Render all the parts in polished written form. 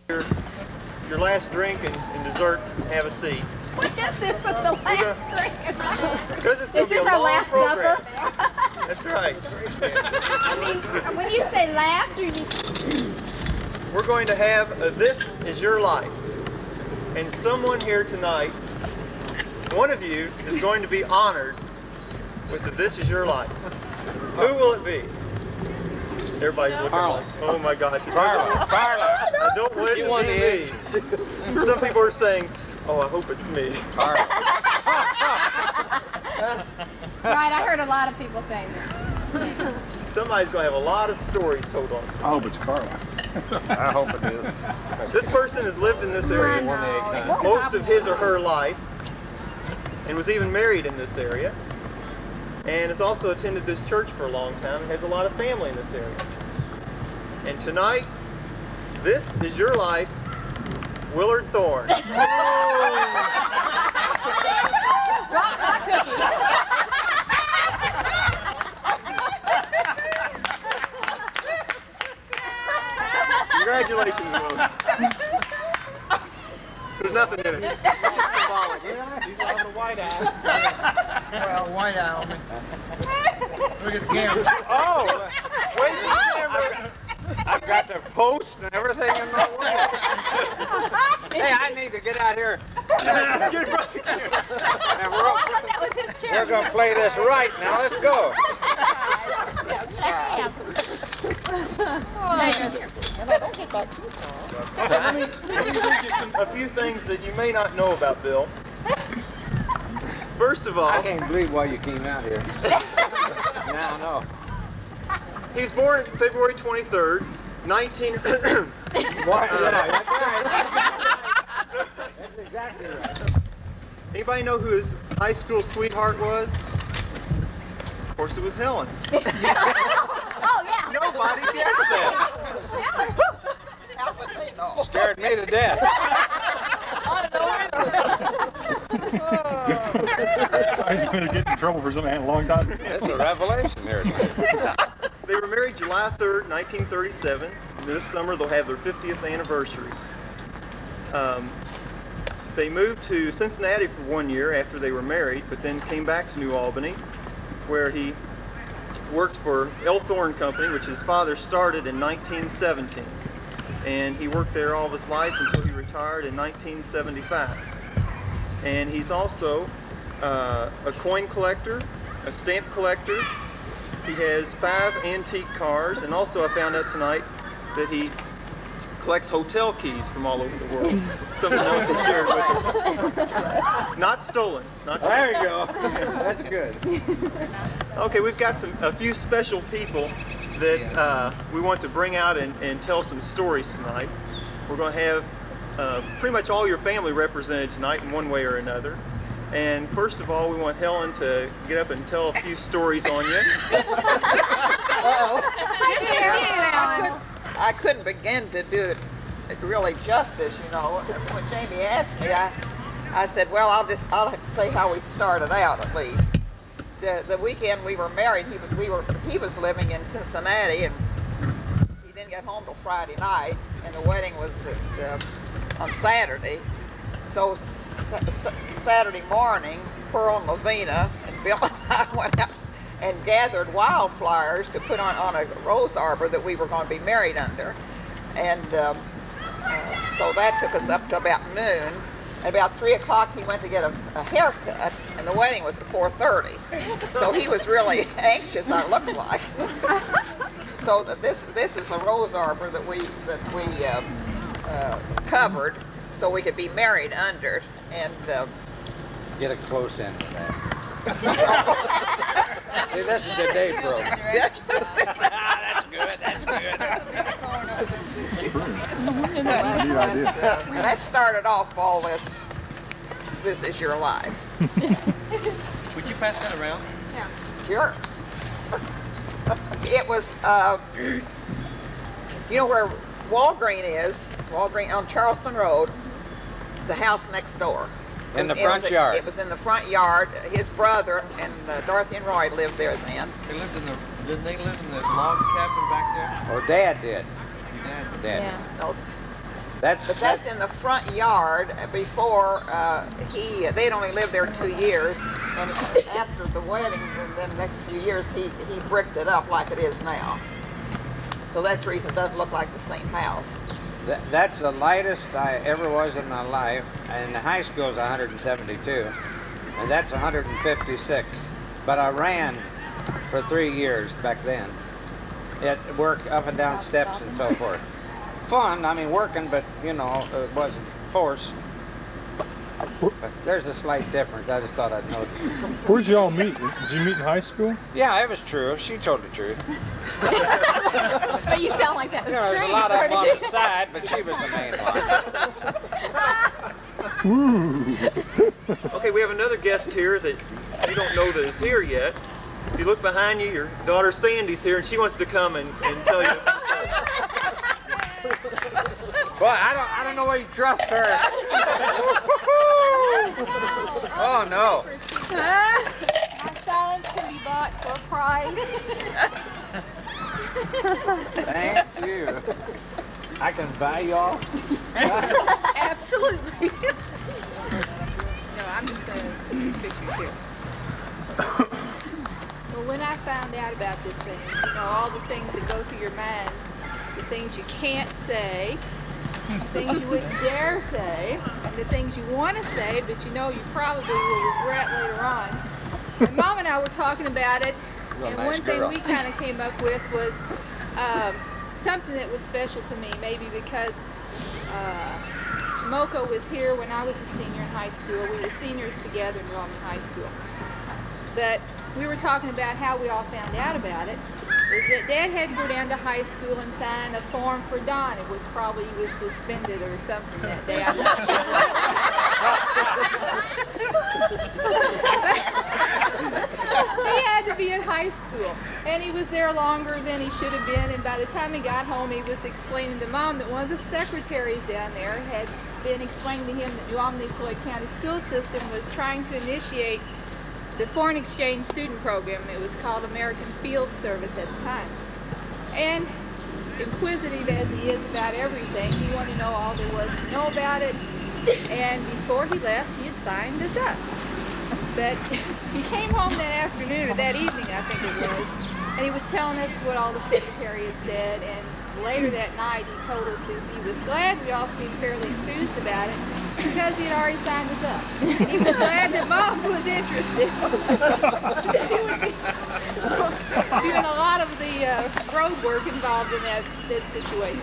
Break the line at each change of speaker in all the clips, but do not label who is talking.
your last drink and dessert, have a seat.
What is this with the last drink?
Because it's going to be a long program. That's right.
I mean, when you say last,
We're going to have This Is Your Life. And someone here tonight, one of you, is going to be honored with the This Is Your Life. Who will it be? Everybody's looking like, oh my gosh.
Carla.
I don't want it to be me. Some people are saying, oh, I hope it's me.
right, I heard a lot of people saying this.
Somebody's going to have a lot of stories told on it.
I hope it's Carla. I hope it is.
This person has lived in this area most of his or her life and was even married in this area and has also attended this church for a long time and has a lot of family in this area. And tonight, this is your life, Willard Thorn.
Rock cookie.
Congratulations, Willard. There's nothing in it. It's just symbolic.
Yeah, he's having a white eye. Well, white eye on me. Look at the camera.
Oh!
Wait for the camera.
I've got the post and everything in my way. Hey, I need to get out here. And we're going to play this right now. Let's go.
Let me read you a few things that you may not know about Bill. First of all,
I can't believe why you came out here. Now I know.
he was born February 23rd, 19...
What? Yeah, that's right. That's exactly right.
Anybody know who his high school sweetheart was? Of course, it was Helen.
Oh, yeah.
Nobody guessed that.
Scared me to death.
I was going to get in trouble for something I had a long time.
It's a revelation here.
They were married July 3rd, 1937. This summer they'll have their 50th anniversary. They moved to Cincinnati for 1 year after they were married, but then came back to New Albany, where he worked for Thorn Company, which his father started in 1917. And he worked there all of his life until he retired in 1975. And he's also a coin collector, a stamp collector. He has 5 antique cars, and also I found out tonight that he collects hotel keys from all over the world. Something else he shared with us. Not stolen. Not stolen.
There you go. That's good.
Okay, we've got a few special people that we want to bring out and tell some stories tonight. We're going to have pretty much all your family represented tonight in one way or another. And first of all, we want Helen to get up and tell a few stories on you.
I couldn't begin to do it really justice, you know. When Jamie asked me, I said, well, I'll say how we started out at least. The weekend we were married, he was living in Cincinnati, and he didn't get home till Friday night, and the wedding was on Saturday. So Saturday morning, Pearl and Lavina and Bill and I went out and gathered wildflowers to put on a rose arbor that we were going to be married under. And so that took us up to about noon. At about 3 o'clock, he went to get a haircut, and the wedding was at 4:30. So he was really anxious, it looks like. So this is the rose arbor that we covered, so we could be married under. And
Get a close end of that. See, this is the day program. That's good. That's good.
that started off all this. This is your life.
Would you pass that around?
Sure. It was, you know where Walgreen is? Walgreen on Charleston Road, the house next door.
In the front yard.
It was in the front yard. His brother and Dorothy and Roy lived there then.
Didn't they live in the log cabin back there?
Oh, Dad did.
Your dad?
Dad.
Yeah.
No,
That's
But that's in the front yard before they'd only lived there 2 years, and after the wedding, and then the next few years, he bricked it up like it is now. So that's the reason it doesn't look like the same house.
That's the lightest I ever was in my life, and the high school is 172, and that's 156. But I ran for 3 years back then. It worked up and down steps and so forth. Fun, I mean working, but you know, it wasn't forced. But there's a slight difference. I just thought I'd notice.
Where'd you all meet? Did you meet in high school?
Yeah, it was true. She told the truth.
But you sound like that was
You know, there's a
strange.
lot of them on the side, but she was the main one.
Ooh.
Okay, we have another guest here that you don't know that is here yet. If you look behind you, your daughter Sandy's here, and she wants to come and tell you.
Well, I don't know why you trust her. Oh no.
My silence can be bought for a price.
Thank you. I can buy y'all.
Absolutely. No, I'm just saying pictures here. Well, when I found out about this thing, you know, all the things that go through your mind, the things you can't say, the things you wouldn't dare say, and the things you want to say, but you know you probably will regret later on. And Mom and I were talking about it,
Real
and
nice
one thing
girl.
we kind of came up with was something that was special to me, maybe because Tomoko was here when I was a senior in high school. We were seniors together in Roman High School. But we were talking about how we all found out about it. Is that Dad had to go down to high school and sign a form for Don. It was probably he was suspended or something that day. I'm not sure. He had to be in high school, and he was there longer than he should have been. And by the time he got home, he was explaining to Mom that one of the secretaries down there had been explaining to him that New Albany Floyd County school system was trying to initiate the foreign exchange student program. It was called American Field Service at the time. And inquisitive as he is about everything, he wanted to know all there was to know about it. And before he left, he had signed us up. But he came home that afternoon, or that evening I think it was, and he was telling us what all the secretary had said. And later that night he told us that he was glad we all seemed fairly enthused about it because he had already signed us up. And he was glad that Mom was interested. She would be doing a lot of the road work involved in that situation.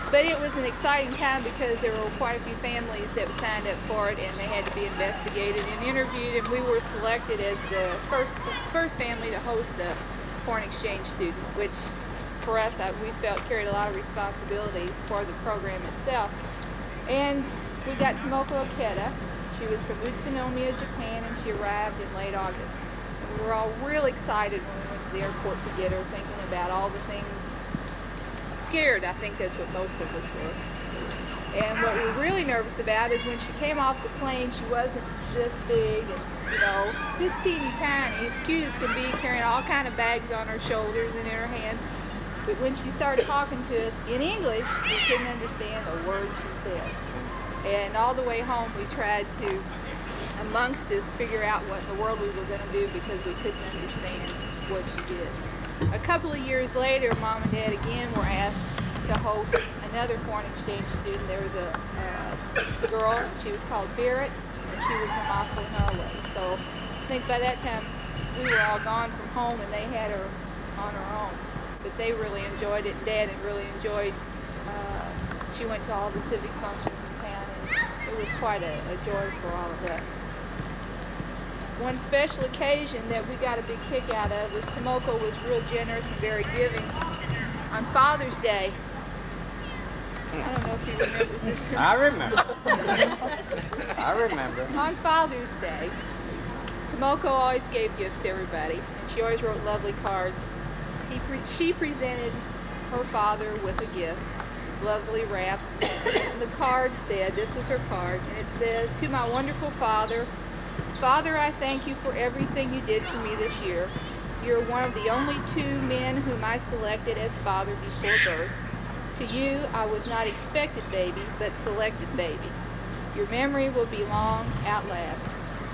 But it was an exciting time because there were quite a few families that signed up for it, and they had to be investigated and interviewed, and we were selected as the first family to host a foreign exchange student, which for us, we felt carried a lot of responsibility for the program itself. And we got Tomoko Ikeda. She was from Utsunomiya, Japan, and she arrived in late August. And we were all real excited when we went to the airport to get her, thinking about all the things. Scared, I think that's what most of us were. And what we were really nervous about is when she came off the plane, she wasn't this big and, you know, this teeny tiny, as cute as can be, carrying all kind of bags on her shoulders and in her hands. But when she started talking to us in English, we couldn't understand a word she said. And all the way home, we tried to, amongst us, figure out what in the world we were going to do because we couldn't understand what she did. A couple of years later, Mom and Dad again were asked to host another foreign exchange student. There was a girl, she was called Barrett, and she was from Oslo, Norway. So I think by that time, we were all gone from home, and they had her on her own. But they really enjoyed it. Dad had really enjoyed. She went to all the civic functions in town, and it was quite a joy for all of us. One special occasion that we got a big kick out of was Tomoko was real generous and very giving. On Father's Day, I don't know if you remember this.
I remember. I remember.
On Father's Day, Tomoko always gave gifts to everybody, and she always wrote lovely cards. She presented her father with a gift, lovely wrapped. And the card said, this was her card, and it says, "To my wonderful father, Father, I thank you for everything you did for me this year. You're one of the only two men whom I selected as father before birth. To you, I was not expected baby, but selected baby. Your memory will be long outlast.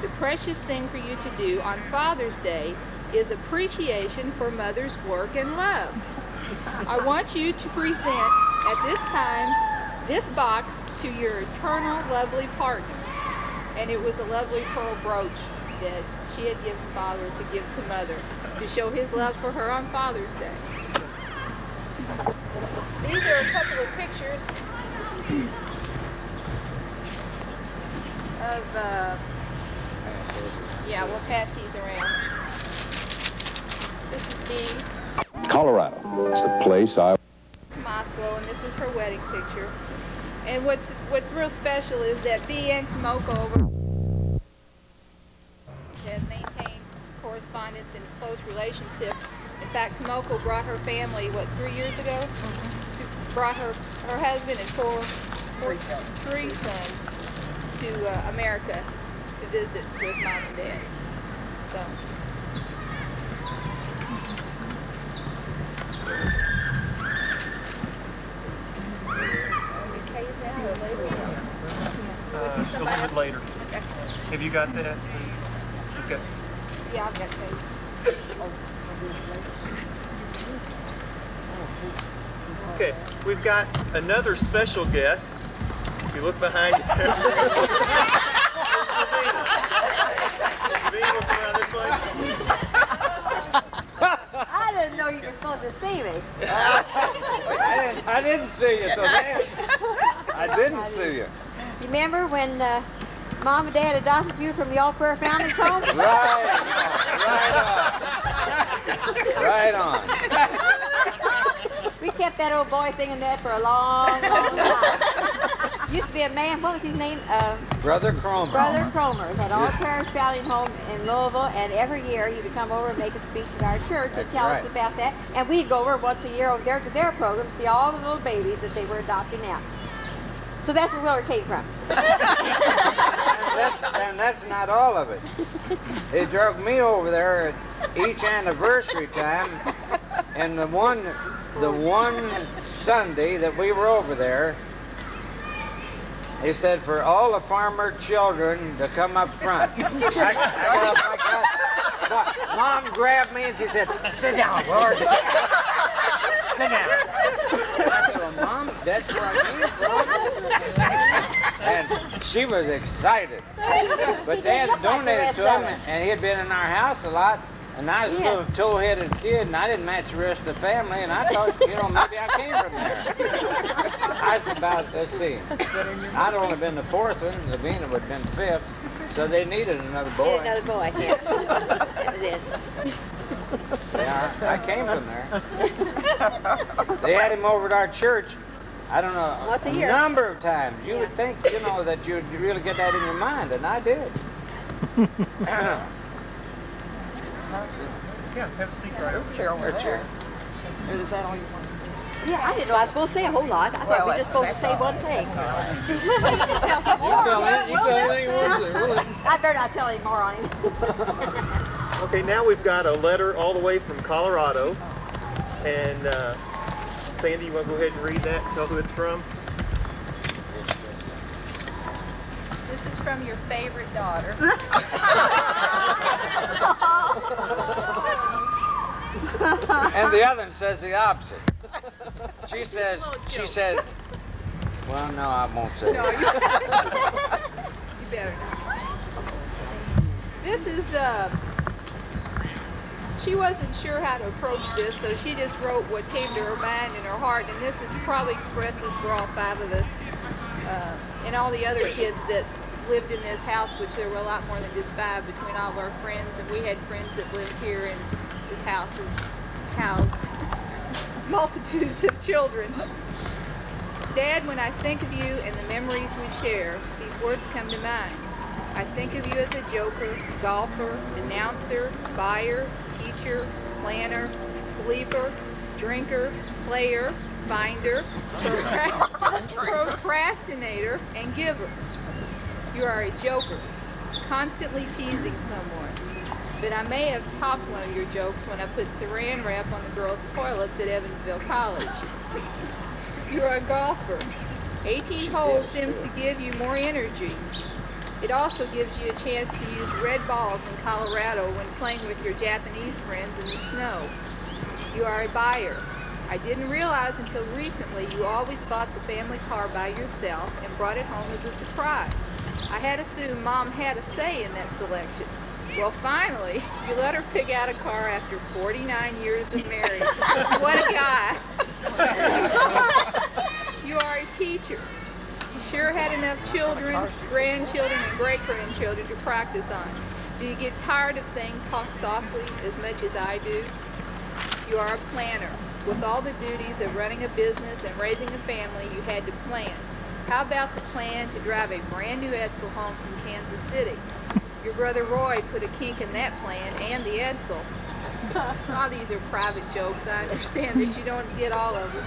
The precious thing for you to do on Father's Day is appreciation for Mother's work and love. I want you to present at this time this box to your eternal lovely partner. And it was a lovely pearl brooch that she had given Father to give to Mother to show his love for her on Father's Day. These are a couple of pictures of, yeah, we'll pass these around. This is Dee.
Colorado. It's the place I...
Moscow, and this is her wedding picture. And what's real special is that Bee and Tomoko have maintained correspondence and close relationship. In fact, Tomoko brought her family, 3 years ago? Brought her husband and three sons to America to visit with Mom and Dad. So.
A little bit later.
Okay.
Have you got that? Okay.
Yeah, I've got those.
Okay, we've got another special guest. If you look behind you. Savina, look around this way.
I didn't know you were supposed to see me.
I didn't see you, so there. I didn't see you.
You remember when Mom and Dad adopted you from the All Prayer Founders home?
Right on.
We kept that old boy singing that for a long, long time. Used to be a man, what was his name?
Brother Cromer.
Brother Cromer. Had All Prayer Founders home in Louisville, and every year he would come over and make a speech at our church and
That's
tell
right.
us about that. And we'd go over once a year over there to their program to see all the little babies that they were adopting out. So that's where Willer came from.
And that's not all of it. They drug me over there at each anniversary time, and the one Sunday that we were over there, he said for all the farmer children to come up front. I got up like that. Mom grabbed me and she said, "Sit down, Lord. Sit down." I said, "Well, Mom, that's where I came from." And she was excited. But Dad donated to him, and he had been in our house a lot. And I was a little toe-headed kid, and I didn't match the rest of the family, and I thought, maybe I came from there. I was about, let's see, I'd only been the fourth one, Lavina would have been the fifth, so they needed another boy.
Another boy, yeah. That was it.
Yeah, I came from there. They had him over at our church, I don't know,
Once a year.
number of times. You would think, that you'd really get that in your mind, and I did.
Yeah, have a seat right over
There's a chair over
There's a chair.
there. Is that all you want to say?
Yeah, I didn't know I was supposed to say a whole lot. I thought we were just supposed to say one thing. I better not tell any more on him.
Okay, now we've got a letter all the way from Colorado. And Sandy, you want to go ahead and read that? Tell who it's from?
This is from your favorite daughter.
And the other one says the opposite. She said, well, no, I won't say
No,
it.
you better not. This is, she wasn't sure how to approach this, so she just wrote what came to her mind and her heart, and this is probably expresses for all five of us, and all the other kids that lived in this house, which there were a lot more than just five between all of our friends, and we had friends that lived here, and this house is housed multitudes of children. Dad, when I think of you and the memories we share, these words come to mind. I think of you as a joker, golfer, announcer, buyer, teacher, planner, sleeper, drinker, player, finder, procrastinator, and giver. You are a joker, constantly teasing someone. But I may have topped one of your jokes when I put saran wrap on the girls' toilets at Evansville College. You're a golfer. 18 holes seems to give you more energy. It also gives you a chance to use red balls in Colorado when playing with your Japanese friends in the snow. You are a buyer. I didn't realize until recently you always bought the family car by yourself and brought it home as a surprise. I had assumed Mom had a say in that selection. Well, finally, you let her pick out a car after 49 years of marriage. What a guy. You are a teacher. You sure had enough children, grandchildren, and great-grandchildren to practice on. Do you get tired of saying talk softly as much as I do? You are a planner. With all the duties of running a business and raising a family, you had to plan. How about the plan to drive a brand new Edsel home from Kansas City? Your brother Roy put a kink in that plan and the Edsel. All these are private jokes. I understand that you don't get all of them.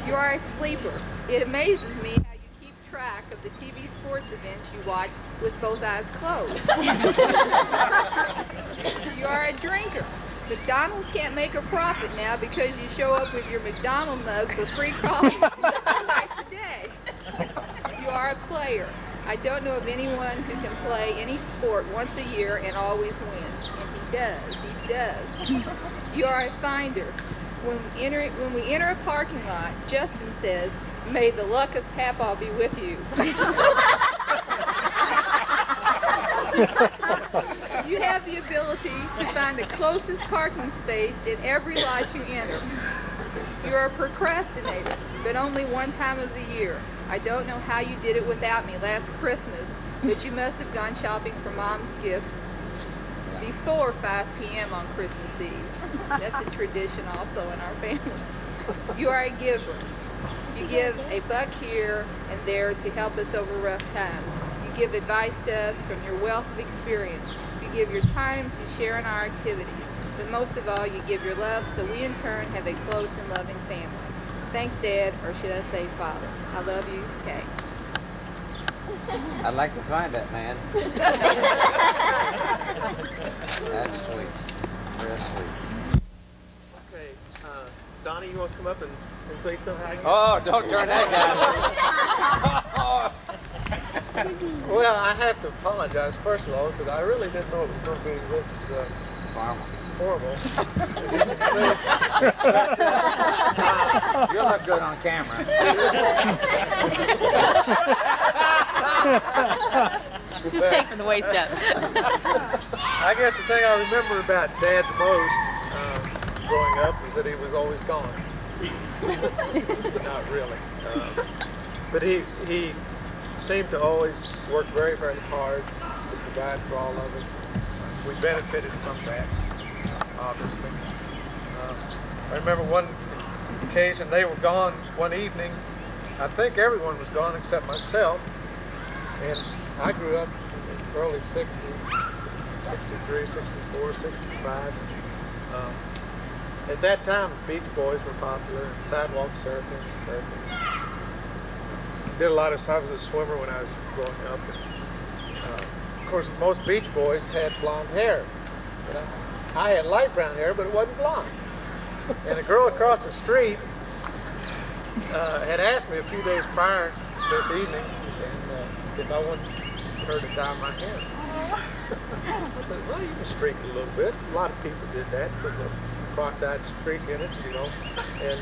You are a sleeper. It amazes me how you keep track of the TV sports events you watch with both eyes closed. You are a drinker. McDonald's can't make a profit now because you show up with your McDonald's mug for free coffee twice a day. You are a player. I don't know of anyone who can play any sport once a year and always win. And he does. You are a finder. When we enter a parking lot, Justin says, "May the luck of Papaw be with you." You have the ability to find the closest parking space in every lot you enter. You're a procrastinator, but only one time of the year. I don't know how you did it without me last Christmas, but you must have gone shopping for Mom's gift before 5 p.m. on Christmas Eve. That's a tradition also in our family. You are a giver. You give a buck here and there to help us over rough times. You give advice to us from your wealth of experience. You give your time to share in our activities. But most of all, you give your love so we in turn have a close and loving family. Thanks, Dad, or should I say Father. I love you, Kay.
I'd like to find that man. That's sweet. Real sweet.
Okay, Donnie, you want to come up and say something?
Oh, don't turn that guy.
Well, I have to apologize, first of all, because I really didn't know it was going to be this horrible.
You look good on camera.
Just take from the waist up.
I guess the thing I remember about Dad the most growing up was that he was always gone. Not really. But he seemed to always work very, very hard to provide for all of us. We benefited from that, obviously. I remember one occasion they were gone one evening. I think everyone was gone except myself. And I grew up in the early 60s, 63, 64, 65. At that time, Beach Boys were popular, and sidewalk surfing. Did a lot of, I was a swimmer when I was growing up. And, of course, most Beach Boys had blonde hair. But I had light brown hair, but it wasn't blonde. And a girl across the street had asked me a few days prior to this evening if I wanted her to dye my hair. I said, well, you can streak it a little bit. A lot of people did that, put a cross-eyed streak in it, you know. And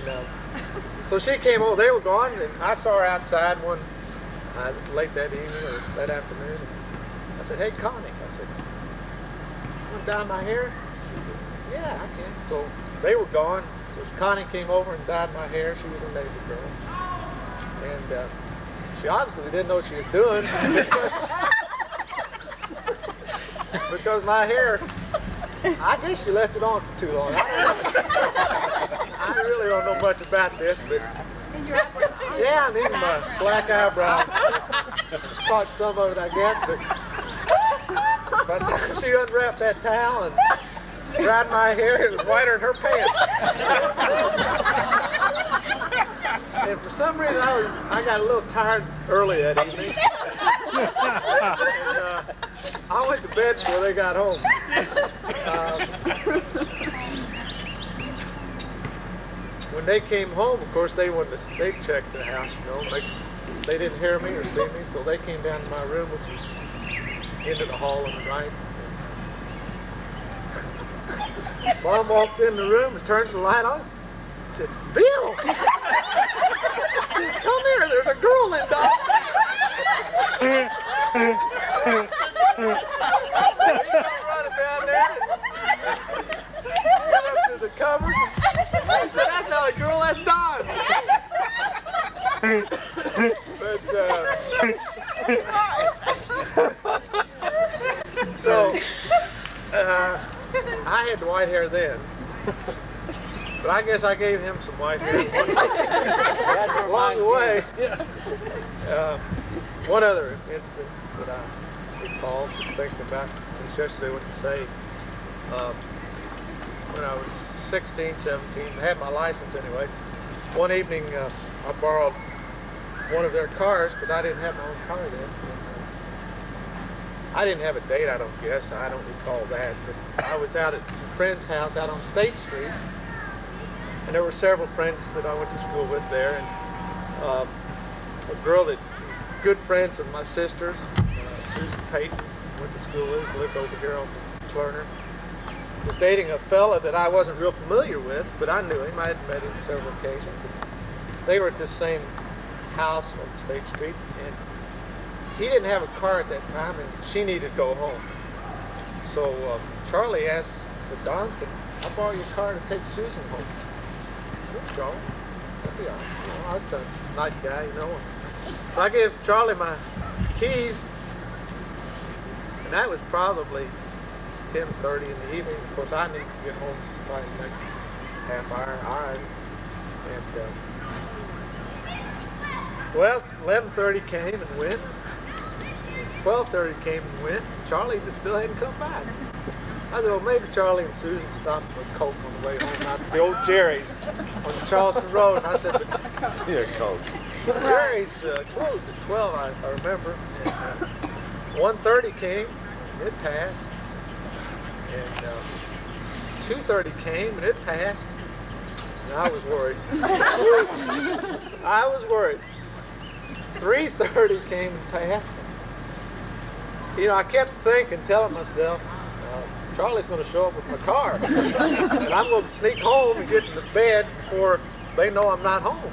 so she came over, they were gone, and I saw her outside one late that evening or that afternoon. I said, hey, Connie, I said, you want to dye my hair? She said, yeah, I can. So they were gone, so Connie came over and dyed my hair. She was a neighbor girl. And she obviously didn't know what she was doing. Because my hair, I guess she left it on for too long. I really don't know much about this, but yeah, and even my black eyebrow caught some of it, I guess. But she unwrapped that towel and dried my hair. It was whiter than her pants. And for some reason, I got a little tired early that evening. And, I went to bed before they got home. when they came home, of course, they checked the house, you know. They didn't hear me or see me, so they came down to my room, which is into the hall on the right. Mom walked in the room and turns the light on. Said, "Bill, she said, come here. There's a girl in downstairs." Running down there. Went up to the cupboard. I said, "That's not a girl. That's Don." So I had white hair then. But I guess I gave him some white hair along the way. One other incident that I recall, thinking about since yesterday what to say. When I was 16, 17, I had my license anyway. One evening I borrowed one of their cars, but I didn't have my own car then. I didn't have a date, I don't guess. I don't recall that. But I was out at some friend's house out on State Street. And there were several friends that I went to school with there, and a girl that, good friends of my sister's, Susan Payton, went to school with, lived over here on Turner, was dating a fella that I wasn't real familiar with, but I knew him. I had met him on several occasions. And they were at the same house on State Street, and he didn't have a car at that time, and she needed to go home. So Charlie asked, said, "Don, can I borrow your car to take Susan home?" Charlie, that'd be all right. You know, I was a nice guy, you know. So I gave Charlie my keys, and that was probably 10:30 in the evening. Of course, I needed to get home by the next half hour. And well, 11:30 came and went. 12:30 came and went. Charlie just still hadn't come back. I said, well, maybe Charlie and Susan stopped for Coke on the way home out to the old Jerry's on Charleston Road. And I said, but
Coke.
Jerry's closed at 12, I remember. And 1:30 came, and it passed. And 2:30 came, and it passed. And I was worried. I was worried. 3:30 came and passed. You know, I kept thinking, telling myself, Charlie's going to show up with my car. And I'm going to sneak home and get into bed before they know I'm not home.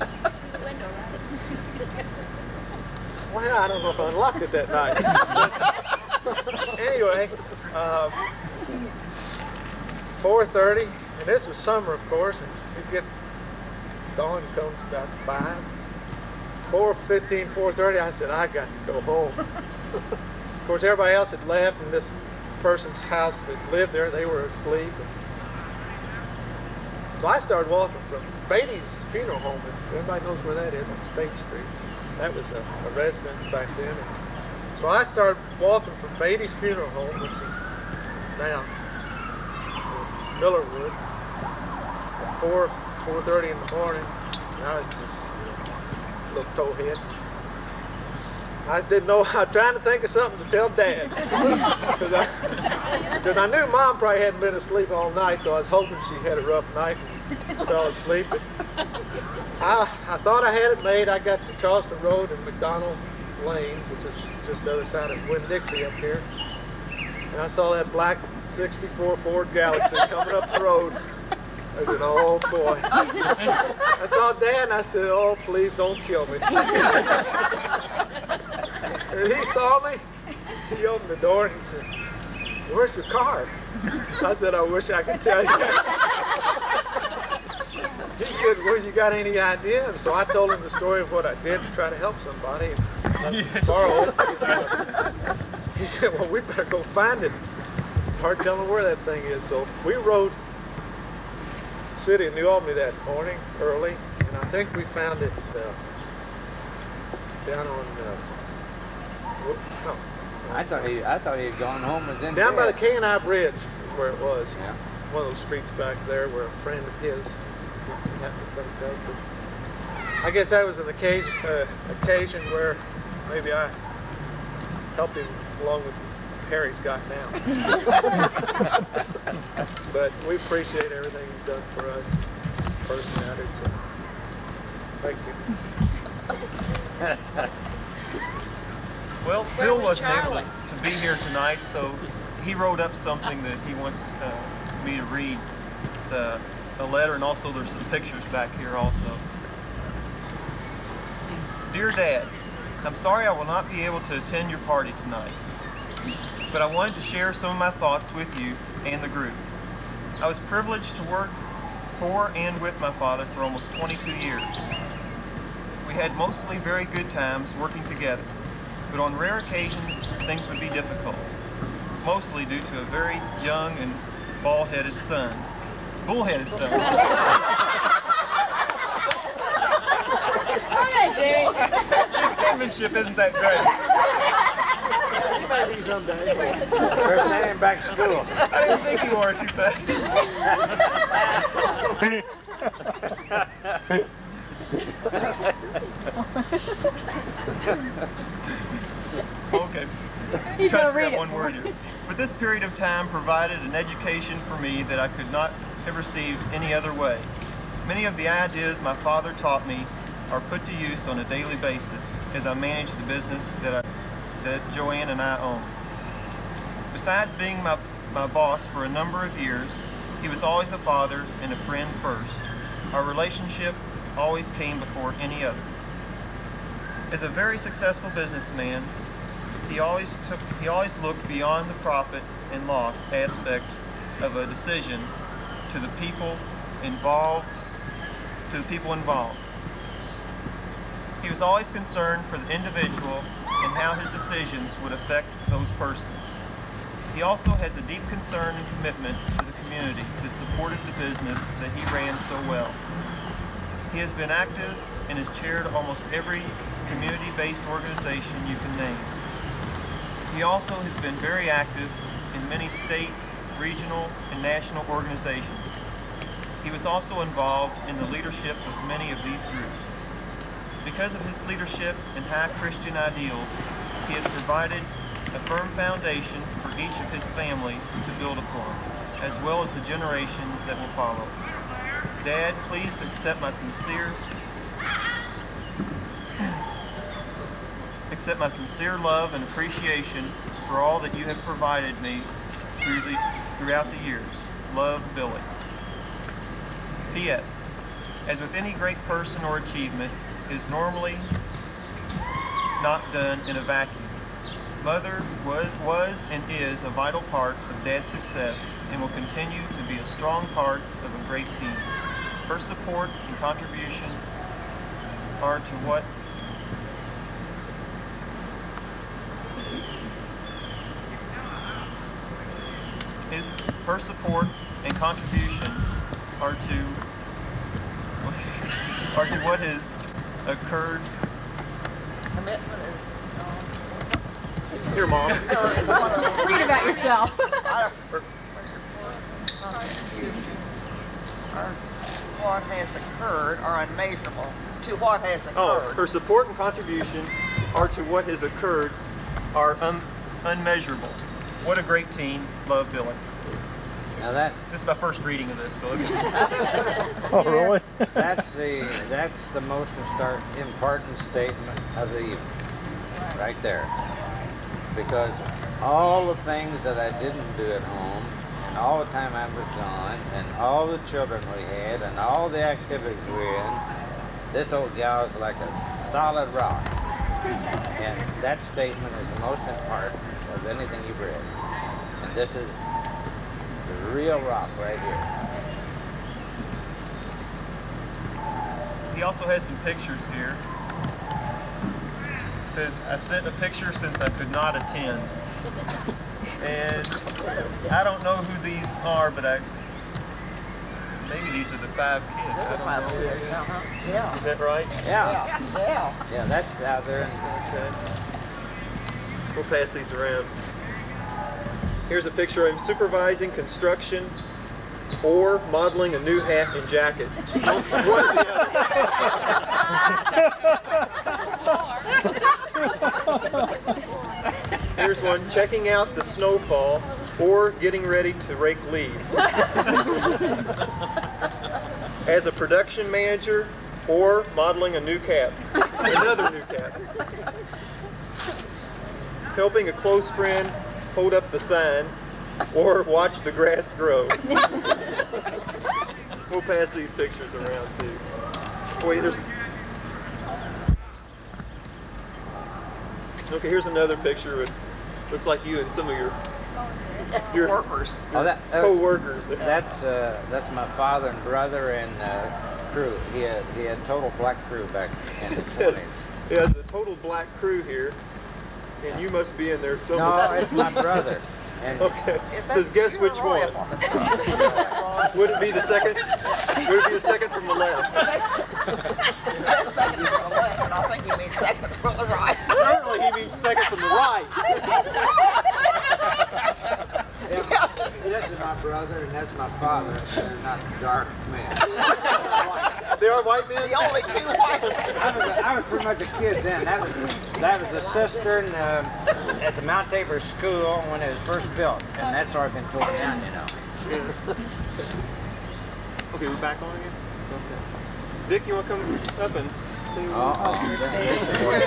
Well, I don't know if I unlocked it that night. But anyway, 4:30, and this was summer, of course, and you get dawn comes about 5. 4:15, 4:30, I said, I got to go home. Of course, everybody else had left, and this person's house that lived there, they were asleep. So I started walking from Beatty's funeral home. Everybody knows where that is, on State Street. That was a residence back then. And so I started walking from Beatty's funeral home, which is now Millerwood, at 4:30 in the morning. And I was just a little towhead. I didn't know. I was trying to think of something to tell Dad, because I knew Mom probably hadn't been asleep all night, so I was hoping she had a rough night and fell asleep. But I thought I had it made. I got to Charleston Road and McDonald Lane, which is just the other side of Winn-Dixie up here, and I saw that black '64 Ford Galaxy coming up the road. I said, oh boy. I saw Dad and I said, oh, please don't kill me. And he saw me. He opened the door and he said, where's your car? I said, I wish I could tell you. He said, well, you got any idea? And so I told him the story of what I did to try to help somebody. And I borrowed it. He said, well, we better go find it. It's hard telling where that thing is. So we rode city of New Albany that morning early, and I think we found it down on
I thought he had gone home and then
down by the K&I Bridge is where it was.
Yeah.
One of those streets back there where a friend of his happened to come to. I guess that was an occasion where maybe I helped him along with Harry's got now. But we appreciate everything he's done for us. personality. So thank you.
Well, Phil wasn't able to be here tonight, so he wrote up something that he wants me to read. It's a letter, and also there's some pictures back here also. Dear Dad, I'm sorry I will not be able to attend your party tonight, but I wanted to share some of my thoughts with you and the group. I was privileged to work for and with my father for almost 22 years. We had mostly very good times working together, but on rare occasions things would be difficult, mostly due to a very young and bullheaded son. Penmanship isn't that great.
Maybe someday.
We're sending him back to school.
I didn't think you were too fast. Okay.
He's
Try to
gonna read
grab
it.
one word here. But this period of time provided an education for me that I could not have received any other way. Many of the ideas my father taught me are put to use on a daily basis as I manage the business that Joanne and I own. Besides being my boss for a number of years, he was always a father and a friend first. Our relationship always came before any other. As a very successful businessman, he always looked beyond the profit and loss aspect of a decision to the people involved. He was always concerned for the individual and how his decisions would affect those persons. He also has a deep concern and commitment to the community that supported the business that he ran so well. He has been active and has chaired almost every community-based organization you can name. He also has been very active in many state, regional, and national organizations. He was also involved in the leadership of many of these groups. Because of his leadership and high Christian ideals, he has provided a firm foundation for each of his family to build upon, as well as the generations that will follow. Dad, please accept my sincere love and appreciation for all that you have provided me throughout the years. Love, Billy. P.S. As with any great person or achievement, is normally not done in a vacuum. Mother was and is a vital part of Dad's success and will continue to be a strong part of a great team. Her support and contribution are to what what has occurred.
Commitment is
Here, Mom.
Read about yourself.
what has occurred are unmeasurable to what has occurred.
Oh, her support and contribution are to what has occurred are unmeasurable. What a great team. Love, Billy.
Now
This is my first reading of this, so
Oh, really?
that's the most important statement of the evening, right there. Because all the things that I didn't do at home, and all the time I was gone, and all the children we had, and all the activities we were in, this old gal is like a solid rock. And that statement is the most important of anything you've read. And this is the real rock right here.
he also has some pictures here. It says, I sent a picture since I could not attend. And I don't know who these are, but maybe these are the 5 kids. I don't know.
Yeah.
Is that right?
Yeah.
Yeah.
Yeah, that's out there.
Okay. We'll pass these around. Here's a picture of him supervising construction or modeling a new hat and jacket. One or the other. Here's one checking out the snowfall or getting ready to rake leaves. as a production manager or modeling a new cat, another new cat. Helping a close friend hold up the sign or watch the grass grow. We'll pass these pictures around too. Wait, okay, here's another picture with looks like you and some of your
Workers.
Oh,
co-workers.
that's my father and brother and crew. He had total black crew back in the 20s.
Yeah, the total black crew here, and you must be in there somewhere.
No, it's my brother. And
Okay. Says guess which one? Would it be the second? Would it be the second from the left?
Second from the left, and I think you mean second from the right.
Apparently he means second from the right.
This is my brother and that's my father. They're not dark men.
They are white men?
The only two white men.
I was pretty much a kid then. That was a cistern at the Mount Tabor school when it was first built, and that's already been torn down, you know.
Okay, we're back on again? Okay. Vic, you want to come up and see what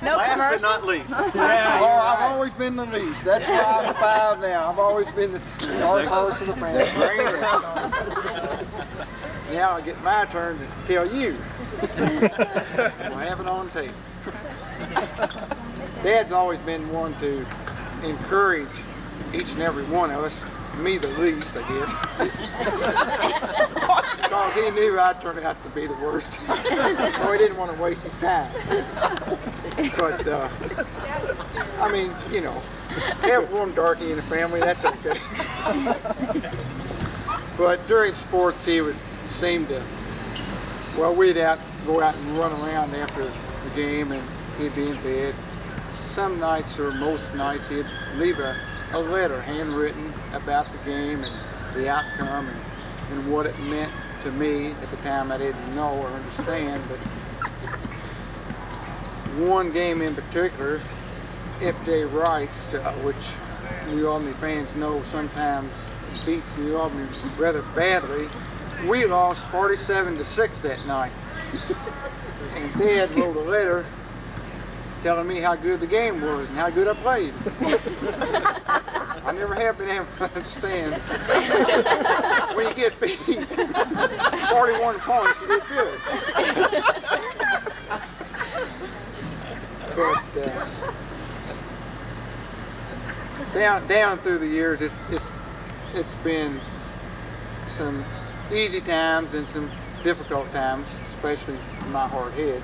No
Last but
commercial.
not least.
I've always been the least. That's why I'm 5 now. I've always been the dark horse of the family. Now I get my turn to tell you. We'll have it on tape. Dad's always been one to encourage each and every one of us, me the least, I guess. Because he knew I'd turn out to be the worst. So he didn't want to waste his time. But, I mean, you know, have one darky in the family, that's okay. But during sports, he would seem to, well, we'd go out and run around after the game, and he'd be in bed. Some nights, or most nights, he'd leave a letter handwritten about the game and the outcome and what it meant to me. At the time, I didn't know or understand, but one game in particular, F.J. Wright's, which New Albany fans know sometimes beats New Albany rather badly. We lost 47-6 that night. And Dad wrote a letter telling me how good the game was and how good I played. I never have been able to understand. When you get beat 41 points, you did good. But down through the years, it's been some easy times and some difficult times, especially in my hard head.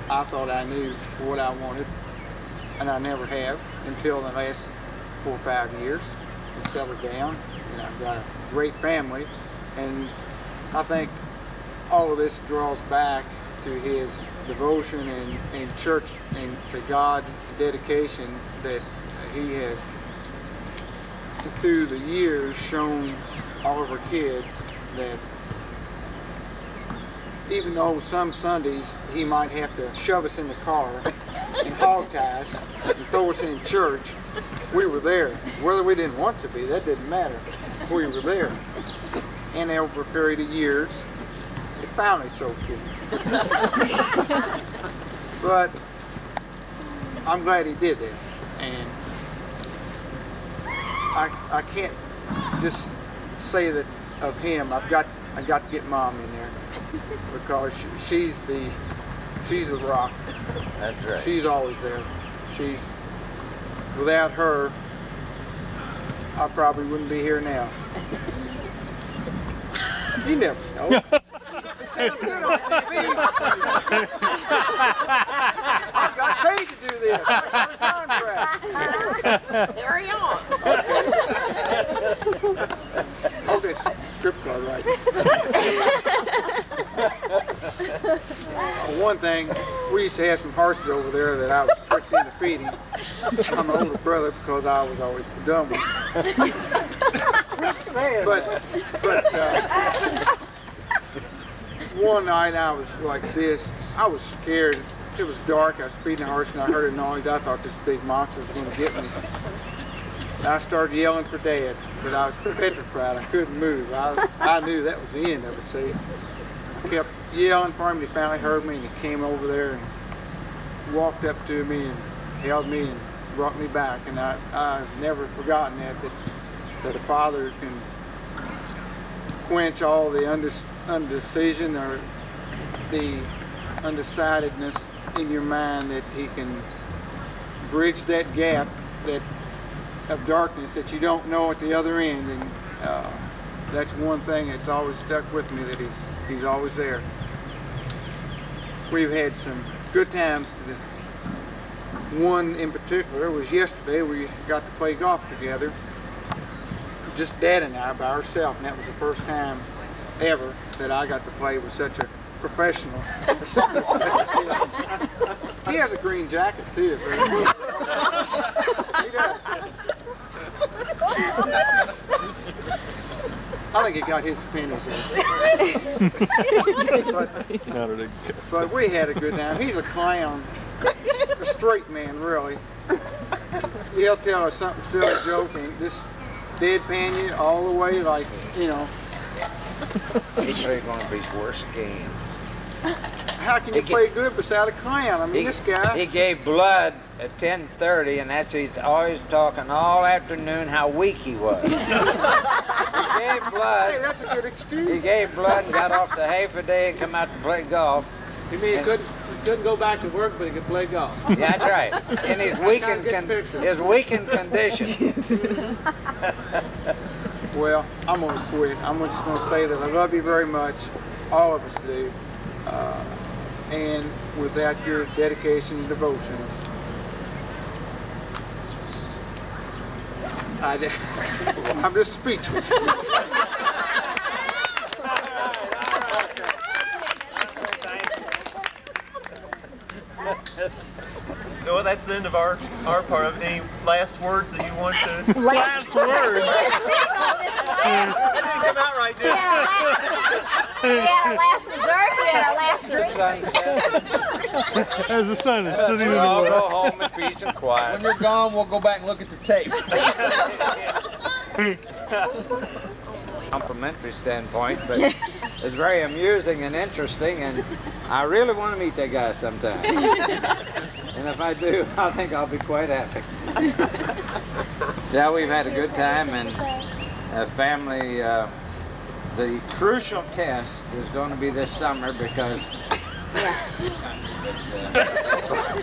I thought I knew what I wanted, and I never have until the last 4 or 5 years. I settled down, and I've got a great family, and I think all of this draws back to his devotion and church and to God dedication that he has through the years shown all of our kids that even though some Sundays he might have to shove us in the car and hog tie us and throw us in church, we were there. Whether we didn't want to be, that didn't matter. We were there. And over a period of years, it finally soaked in. But I'm glad he did that. And I can't just say that of him. I got to get Mom in there because she's the rock.
That's right.
She's always there. Without her, I probably wouldn't be here now. You never know. It sounds good on TV. I've got paid to do this. I got a contract.
Carry on.
Oh, this strip club, right? One thing, we used to have some horses over there that I was tricked into feeding. I'm the older brother because I was always the dumb one. But one night I was like this. I was scared. It was dark. I was feeding the horse and I heard a noise. I thought this big monster was going to get me. I started yelling for Dad, but I was petrified. I couldn't move. I knew that was the end of it, see. I kept yelling for him. He finally heard me, and he came over there and walked up to me and held me and brought me back. And I've never forgotten that a father can quench all the undecision or the undecidedness in your mind, that he can bridge that gap of darkness that you don't know at the other end. And that's one thing that's always stuck with me, that he's always there. We've had some good times. One in particular was yesterday. We got to play golf together, just Dad and I by ourselves, and that was the first time ever that I got to play with such a professional. He has a green jacket too. He does. I think he got his pennies in. But we had a good time. He's a clown, a straight man, really. He'll tell us something silly joke and just deadpan you all the way, like, you know.
He played one of his worst games.
How can you play good beside a clown? I mean, this guy.
He gave blood at 10:30, and he's always talking all afternoon how weak he was. He gave blood.
Hey, that's a good excuse.
He gave blood and got off the half a day and come out to play golf.
You mean he couldn't go back to work, but he could play golf?
Yeah, that's right. In his weakened condition.
Well, I'm going to quit. I'm just going to say that I love you very much. All of us do. And without your dedication and devotion, I'm just speechless.
Well, that's the end of our part of it. Any last words that you want to?
Last words.
That didn't come out right, did it?
As the sun is sitting in the
We'll go
west.
home in peace and quiet.
When you're gone, we'll go back and look at the tape.
Complimentary standpoint, but it's very amusing and interesting, and I really want to meet that guy sometime. And if I do, I think I'll be quite happy. Yeah, we've had a good time, and family, the crucial test is going to be this summer, because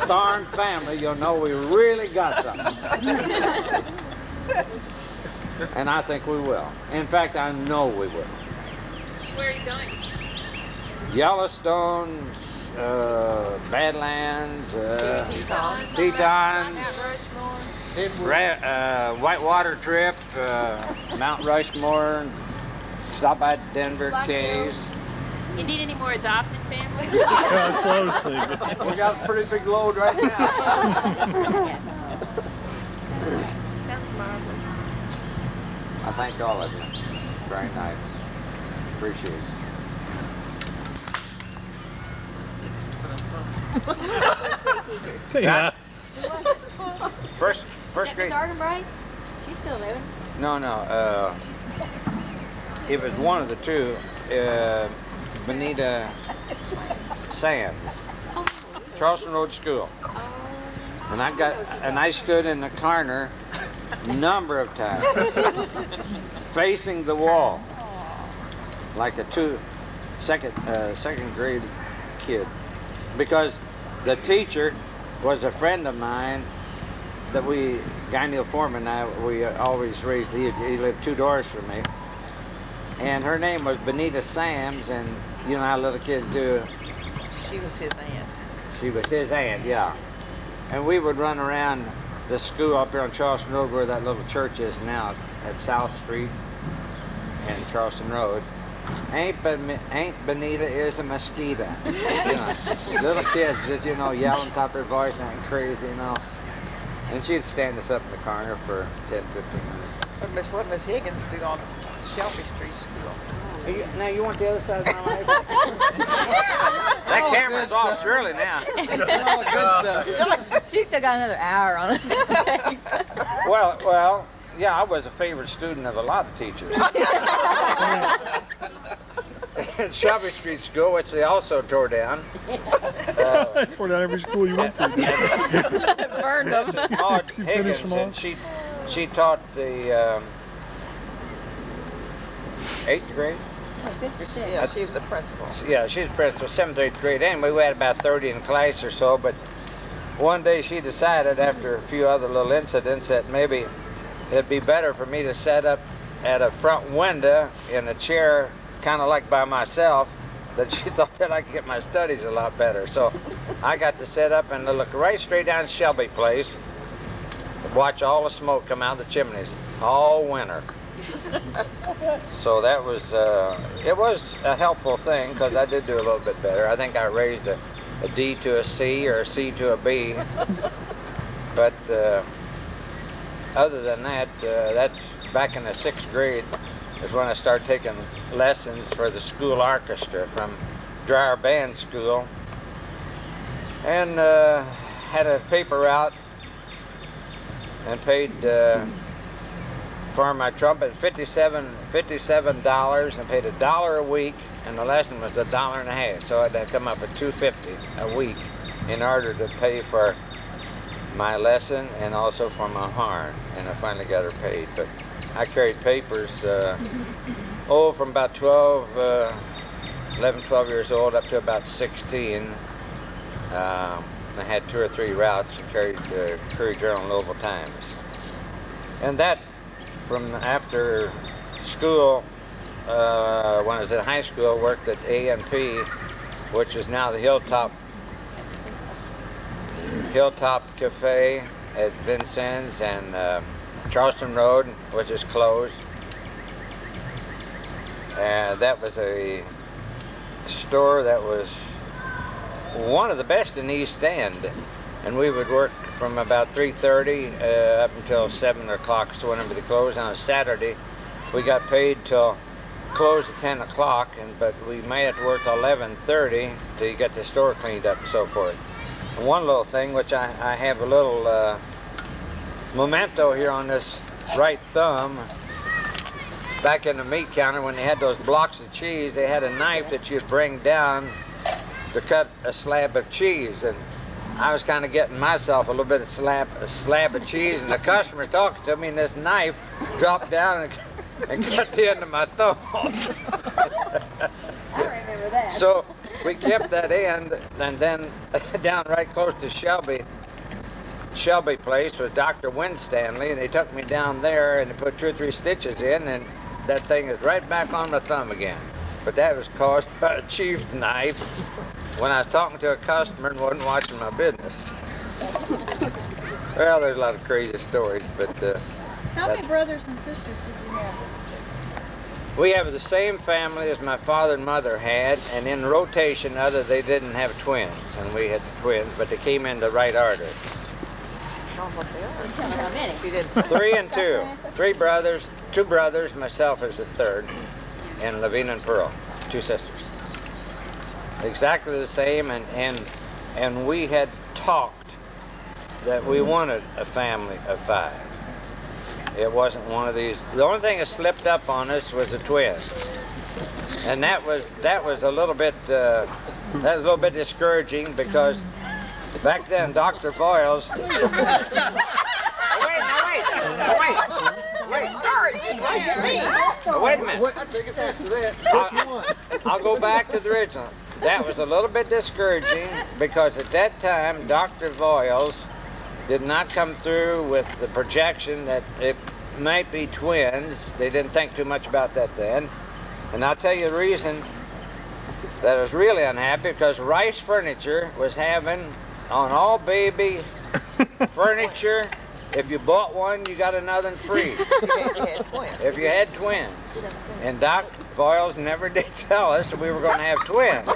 Thorn family, you'll know we really got something. And I think we will. In fact, I know we will.
Where are you going?
Yellowstone, Badlands, Tetons, Whitewater trip, Mount Rushmore, stop by Denver Caves.
You need any more adopted families?
Yeah, that's what I was thinking.
We got a pretty big load right now.
Sounds marvelous.
I thank all of you. Very nice. Appreciate it.
Yeah.
First
Miss
grade.
Ardenbright? She's still living.
No. It was one of the two. Benita Sands, Charleston Road School. And I stood in the corner a number of times, facing the wall, like a second grade kid, because the teacher was a friend of mine that Guy Neil Foreman and I, we always raised. He lived 2 doors from me, and her name was Benita Sams, and you know how little kids do.
She was his aunt.
She was his aunt, yeah. And we would run around the school up here on Charleston Road, where that little church is now, at South Street and Charleston Road. Aunt Benita is a mosquito. You know, little kids just, yelling top their voice and acting crazy, And she'd stand us up in the corner for 10, 15 minutes.
What Miss Higgins do on Shelby Street School?
Now you want the other side of my life? That camera's off surely now.
She's still got another hour on it.
Well, I was a favorite student of a lot of teachers. In Shelby Street School, which they also tore down.
Tore down every school you went to.
Burned them.
Maud
She finished
Higgins,
them all?
and she taught the 8th grade.
Yeah, she was a principal.
Yeah, she was principal, 7th, 8th grade. Anyway, we had about 30 in class or so, but one day she decided, after a few other little incidents, that maybe it'd be better for me to set up at a front window in a chair, kind of like by myself, that she thought that I could get my studies a lot better. So I got to sit up and look right straight down Shelby Place, watch all the smoke come out of the chimneys all winter. So that was, it was a helpful thing, because I did do a little bit better. I think I raised a D to a C or a C to a B. But other than that, that's back in the 6th grade is when I started taking lessons for the school orchestra from Dryer Band School. And had a paper route and paid for my trumpet $57 and paid $1 a week, and the lesson was $1.50. So I'd come up with $2.50 a week in order to pay for my lesson and also for my horn, and I finally got her paid. But I carried papers from about 11, 12 years old up to about 16. I had 2 or 3 routes and carried the Courier Journal and Louisville Times. And that, from after school, when I was in high school, worked at A&P, which is now the Hilltop Cafe at Vincennes, and Charleston Road, which is closed. And that was a store that was one of the best in the East End. And we would work from about 3:30 up until 7 o'clock, so whenever they closed. On a Saturday, we got paid till close at 10 o'clock, but we may have to work till 11:30 till you get the store cleaned up and so forth. And one little thing, which I have a little memento here on this right thumb. Back in the meat counter, when they had those blocks of cheese, they had a knife that you'd bring down to cut a slab of cheese, and I was kind of getting myself a little bit of slab of cheese, and the customer talking to me, and this knife dropped down and cut the end of my thumb.
I remember that.
So we kept that end, and then down right close to Shelby Place was Dr. Winstanley, and they took me down there and they put 2 or 3 stitches in, and that thing is right back on my thumb again. But that was caused by a cheese knife when I was talking to a customer and wasn't watching my business. Well, there's a lot of crazy stories, but
How many brothers and sisters did you have?
we have the same family as my father and mother had, and in rotation they didn't have twins, and we had twins, but they came in the right order.
How many?
She didn't say.
3 and 2. 3 brothers, 2 brothers, myself as the 3rd, and Lavina and Pearl, 2 sisters. Exactly the same, and we had talked that we wanted a family of 5. It wasn't one of these. The only thing that slipped up on us was the twins, and that was a little bit discouraging, because back then Dr. Voiles. Wait. Wait a minute.
I take offense to that.
I'll go back to the original. That was a little bit discouraging, because at that time Dr. Voiles did not come through with the projection that it might be twins. They didn't think too much about that then. And I'll tell you the reason that I was really unhappy, because Rice Furniture was having on all baby furniture, if you bought one, you got another one free. If you had twins. And Doc Voiles never did tell us that we were going to have twins.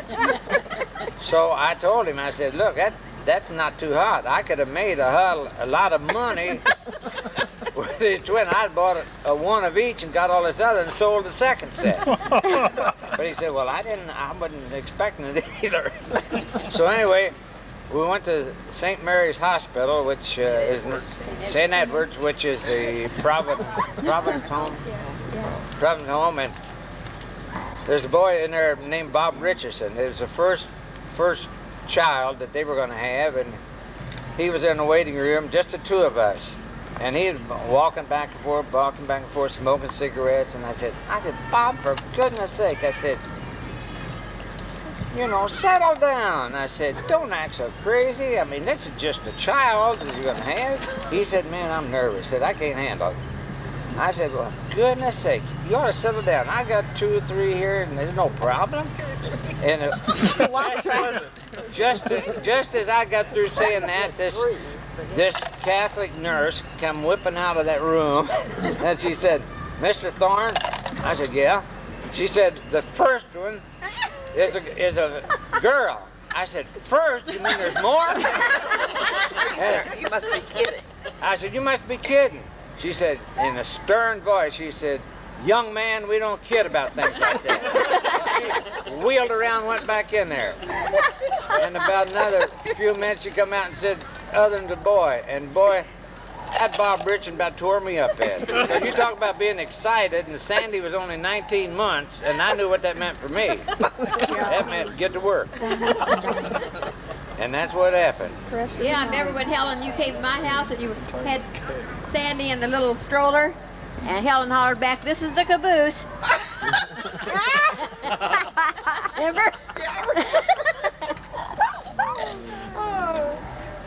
So I told him, I said, look, that's not too hot. I could have made a lot of money with these twins. I'd bought a one of each and got all this other and sold the second set. But he said, well, I wasn't expecting it either. So anyway, we went to St. Mary's Hospital, which is St. Edward's, which is the Providence home. Providence home, and there's a boy in there named Bob Richardson. It was the first child that they were going to have, and he was in the waiting room, just the two of us. And he was walking back and forth, smoking cigarettes. And I said, Bob, for goodness sake, I said, you know, settle down. I said, don't act so crazy. I mean, this is just a child that you're going to have. He said, man, I'm nervous. He said, I can't handle it. I said, well, goodness sake, you ought to settle down. I got 2 or 3 here, and there's no problem. And just as I got through saying that, this Catholic nurse come whipping out of that room, and she said, Mr. Thorn? I said, yeah. She said, the first one is a girl. I said, first? You mean there's more?
You must be kidding.
I said, you must be kidding. She said, in a stern voice, she said, young man, we don't kid about things like that. She wheeled around, went back in there. And about another few minutes, she come out and said, other than the boy. And boy, that Bob Richardson about tore me up in. So you talk about being excited, and Sandy was only 19 months, and I knew what that meant for me. That meant get to work. And that's what happened.
Yeah, I remember when Helen, you came to my house and you had Sandy in the little stroller, and Helen hollered back, this is the caboose. Remember?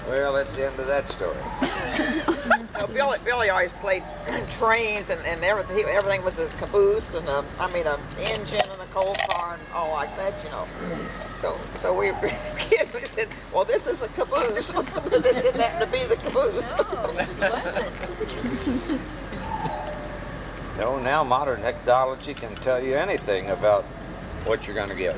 Well, that's the end of that story.
Billy always played trains and everything. Everything was a caboose and an engine and a coal car and all like that, you know. So we kids, we said, well, this is a caboose. But it didn't happen to be the caboose.
No, now modern technology can tell you anything about what you're going to get.